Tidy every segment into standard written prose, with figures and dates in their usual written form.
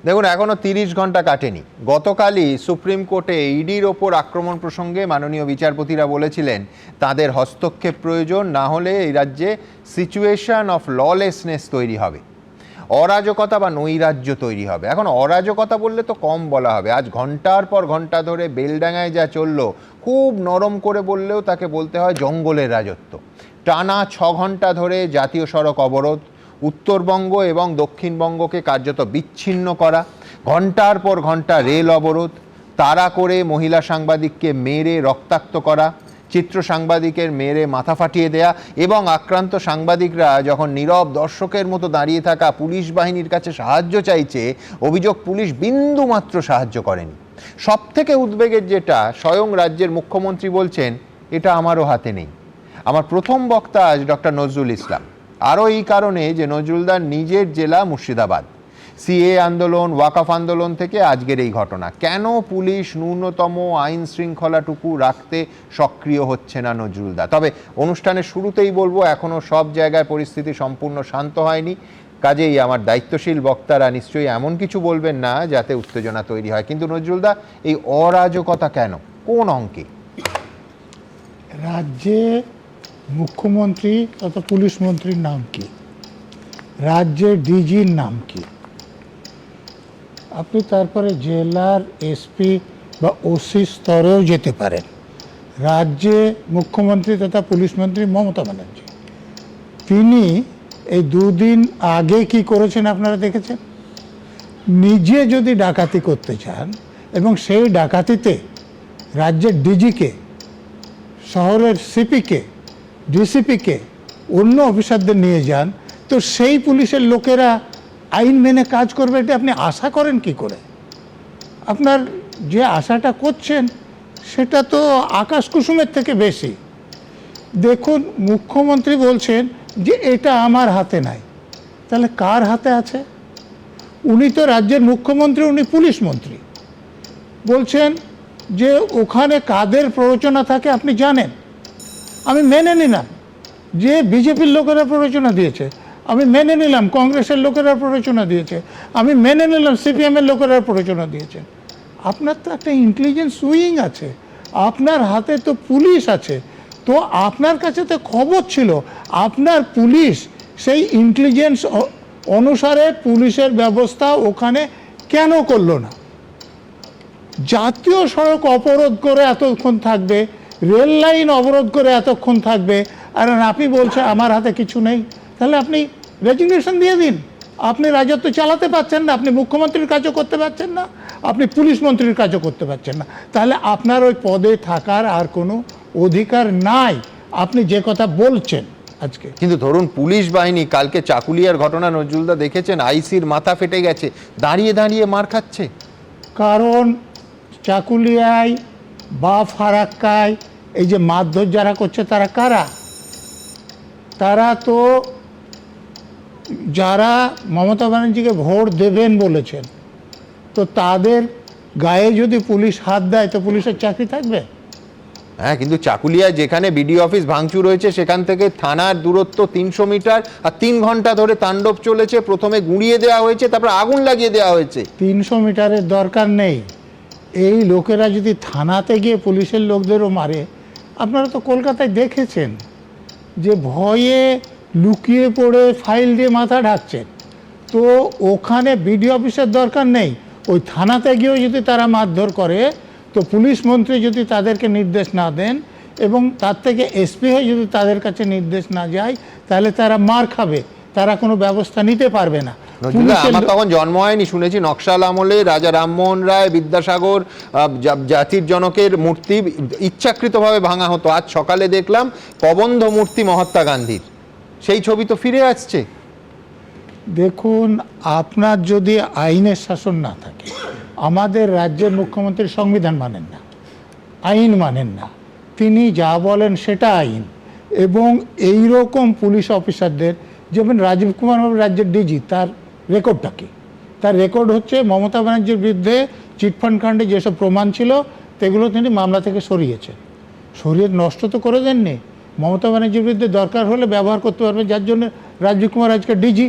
দেখুন, এখনো 30 ঘন্টা কাটেনি। গতকালই সুপ্রিম কোর্টে ইডির ওপর আক্রমণ প্রসঙ্গে মাননীয় বিচারপতিরা বলেছিলেন তাদের হস্তক্ষেপ প্রয়োজন, না হলে এই রাজ্যে সিচুয়েশন অফ ললেসনেস তৈরি হবে, অরাজকতা বা নৈরাজ্য তৈরি হবে। এখন অরাজকতা বললে তো কম বলা হবে। আজ ঘন্টার পর ঘন্টা ধরে বেলডাঙায় যা চলল, খুব নরম করে বললেও তাকে বলতে হয় জঙ্গলের রাজত্ব। টানা 6 ঘন্টা ধরে জাতীয় সড়ক অবরোধ, উত্তরবঙ্গ এবং দক্ষিণবঙ্গকে কার্যত বিচ্ছিন্ন করা, ঘন্টার পর ঘন্টা রেল অবরোধ, তাড়া করে মহিলা সাংবাদিককে মেরে রক্তাক্ত করা, চিত্র সাংবাদিকের মেরে মাথা ফাটিয়ে দেয়া, এবং আক্রান্ত সাংবাদিকরা যখন নীরব দর্শকের মতো দাঁড়িয়ে থাকা পুলিশ বাহিনীর কাছে সাহায্য চাইছে, অভিযোগ পুলিশ বিন্দুমাত্র সাহায্য করেনি। সব থেকে উদ্বেগের যেটা, স্বয়ং রাজ্যের মুখ্যমন্ত্রী বলছেন এটা আমারও হাতে নেই। আমার প্রথম বক্তা আজ ডক্টর নজরুল ইসলাম, আরও এই কারণে যে নজরুলদার নিজের জেলা মুর্শিদাবাদ। সিএ আন্দোলন, ওয়াকফ আন্দোলন থেকে আজকের এই ঘটনা। কেন পুলিশ ন্যূনতম আইন শৃঙ্খলাটুকু রাখতে সক্রিয় হচ্ছে না নজরুলদা? তবে অনুষ্ঠানের শুরুতেই বলবো, এখনও সব জায়গায় পরিস্থিতি সম্পূর্ণ শান্ত হয়নি। কাজেই আমার দায়িত্বশীল বক্তারা নিশ্চয়ই এমন কিছু বলবেন না যাতে উত্তেজনা তৈরি হয়। কিন্তু নজরুলদা, এই অরাজকতা কেন, কোন অঙ্কে? রাজ্যে মুখ্যমন্ত্রী তথা পুলিশ মন্ত্রীর নাম কি? রাজ্যের ডিজির নাম কি? আপনি তারপরে জেলার এসপি বা ওসি স্তরেও যেতে পারেন। রাজ্যে মুখ্যমন্ত্রী তথা পুলিশ মন্ত্রী মমতা ব্যানার্জি, তিনি এই 2 দিন আগে কি করেছেন আপনারা দেখেছেন। নিজে যদি ডাকাতি করতে চান এবং সেই ডাকাতিতে রাজ্যের ডিজিকে, শহরের সিপিকে, ডিসিপিকে, অন্য অফিসারদের নিয়ে যান, তো সেই পুলিশের লোকেরা আইন মেনে কাজ করবে, এটা আপনি আশা করেন কি করে? আপনার যে আশাটা করছেন সেটা তো আকাশ কুসুমের থেকে বেশি। দেখুন, মুখ্যমন্ত্রী বলছেন যে এটা আমার হাতে নাই, তাহলে কার হাতে আছে? উনি তো রাজ্যের মুখ্যমন্ত্রী, উনি পুলিশ মন্ত্রী। বলছেন যে ওখানে কাদের প্ররোচনা থাকে আপনি জানেন। আমি মেনে নিলাম যে বিজেপির লোকেরা প্ররোচনা দিয়েছে, আমি মেনে নিলাম কংগ্রেসের লোকেরা প্ররোচনা দিয়েছে, আমি মেনে নিলাম সিপিএমের লোকেরা প্ররোচনা দিয়েছে। আপনার তো একটা ইন্টেলিজেন্স উইং আছে, আপনার হাতে তো পুলিশ আছে, তো আপনার কাছে তো খবর ছিল। আপনার পুলিশ সেই ইন্টেলিজেন্স অনুসারে পুলিশের ব্যবস্থা ওখানে কেন করলো না? জাতীয় সড়ক অবরোধ করে এতক্ষণ থাকবে, রেল লাইন অবরোধ করে এতক্ষণ থাকবে, আর আপনি বলছেন আমার হাতে কিছু নেই। তাহলে আপনি রেজিগনেশন দিয়ে দিন। আপনি রাজত্ব চালাতে পারছেন না, আপনি মুখ্যমন্ত্রীর কাজও করতে পারছেন না, আপনি পুলিশ মন্ত্রীর কাজও করতে পারছেন না, তাহলে আপনার ওই পদে থাকার আর কোনো অধিকার নাই, আপনি যে কথা বলছেন আজকে। কিন্তু ধরুন, পুলিশ বাহিনী কালকে চাকুলিয়ার ঘটনা নজরুলদা দেখেছেন, আইসির মাথা ফেটে গেছে, দাঁড়িয়ে দাঁড়িয়ে মার খাচ্ছে। কারণ চাকুলিয়ায় বা ফারাক্কায় এই যে মারধর যারা করছে তারা কারা? তারা তো যারা মমতা ব্যানার্জিকে ভোট দেবেন বলেছেন, তো তাদের গায়ে যদি পুলিশ হাত দেয় তো পুলিশের চাকরি থাকবে? হ্যাঁ, কিন্তু চাকুলিয়া যেখানে বিডিও অফিস ভাঙচুর হয়েছে সেখান থেকে থানার দূরত্ব 300 মিটার, আর 3 ঘন্টা ধরে তাণ্ডব চলেছে। প্রথমে গুঁড়িয়ে দেওয়া হয়েছে, তারপর আগুন লাগিয়ে দেওয়া হয়েছে। 300 মিটারের দরকার নেই। এই লোকেরা যদি থানাতে গিয়ে পুলিশের লোকদেরও মারে, আপনারা তো কলকাতায় দেখেছেন যে ভয়ে লুকিয়ে পড়ে ফাইল দিয়ে মাথা ঢাকছেন। তো ওখানে বিডিও অফিসের দরকার নেই, ওই থানাতে গিয়েও যদি তারা মারধর করে, তো পুলিশ মন্ত্রী যদি তাদেরকে নির্দেশ না দেন এবং তার থেকে এসপি হয়ে যদি তাদের কাছে নির্দেশ না যায়, তাহলে তারা মার খাবে, তারা কোনো ব্যবস্থা নিতে পারবে না। আমার তখন জন্ম হয়নি, শুনেছি নকশাল আমলে রাজা রামমোহন রায়, বিদ্যাসাগর, জাতির জনকের মূর্তি ইচ্ছাকৃতভাবে ভাঙা হতো। আজ সকালে দেখলাম প্রবন্ধ মূর্তি মহাত্মা গান্ধীর, সেই ছবি তো ফিরে আসছে। দেখুন, আপনার যদি আইনের শাসন না থাকে, আমাদের রাজ্যের মুখ্যমন্ত্রী সংবিধান মানেন না, আইন মানেন না, তিনি যা বলেন সেটা আইন। এবং এই রকম পুলিশ অফিসারদের, যেমন রাজীব কুমার রাজ্যের ডিজি, তার রেকর্ডটা কি? তার রেকর্ড হচ্ছে মমতা ব্যানার্জির বিরুদ্ধে চিটফান্ড কাণ্ডে যেসব প্রমাণ ছিল সেগুলো তিনি মামলা থেকে সরিয়েছেন। সরিয়ে নষ্ট তো করে দেননি, মমতা ব্যানার্জির বিরুদ্ধে দরকার হলে ব্যবহার করতে পারবে, যার জন্য রাজীব কুমার আজকে ডিজি।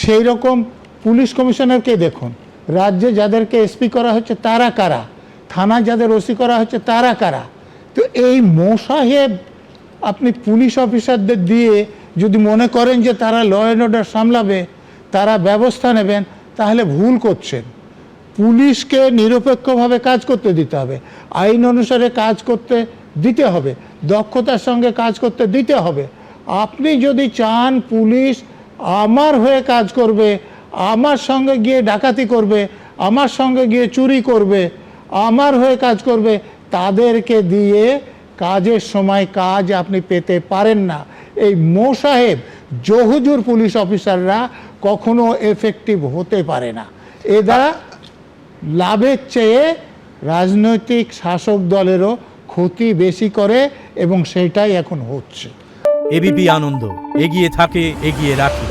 সেই রকম পুলিশ কমিশনারকে দেখুন, রাজ্যে যাদেরকে এসপি করা হচ্ছে তারা কারা, থানা যাদের ওসি করা হচ্ছে তারা কারা। তো এই মোসাহেব আপনি পুলিশ অফিসারদের দিয়ে যদি মনে করেন যে তারা ল অ্যান্ড অর্ডার সামলাবে, তারা ব্যবস্থা নেবেন, তাহলে ভুল করছেন। পুলিশকে নিরপেক্ষভাবে কাজ করতে দিতে হবে, আইন অনুসারে কাজ করতে দিতে হবে, দক্ষতার সঙ্গে কাজ করতে দিতে হবে। আপনি যদি চান পুলিশ আমার হয়ে কাজ করবে, আমার সঙ্গে গিয়ে ডাকাতি করবে, আমার সঙ্গে গিয়ে চুরি করবে, আমার হয়ে কাজ করবে, তাদেরকে দিয়ে কাজের সময় কাজ আপনি পেতে পারেন না। এই মোসাহেব জহুজুর পুলিশ অফিসাররা কখনো এফেক্টিভ হতে পারে না। এরা লাভের চেয়ে রাজনৈতিক শাসক দলেরও ক্ষতি বেশি করে এবং সেটাই এখন হচ্ছে। এবিপি আনন্দ, এগিয়ে থাকে, এগিয়ে রাখে।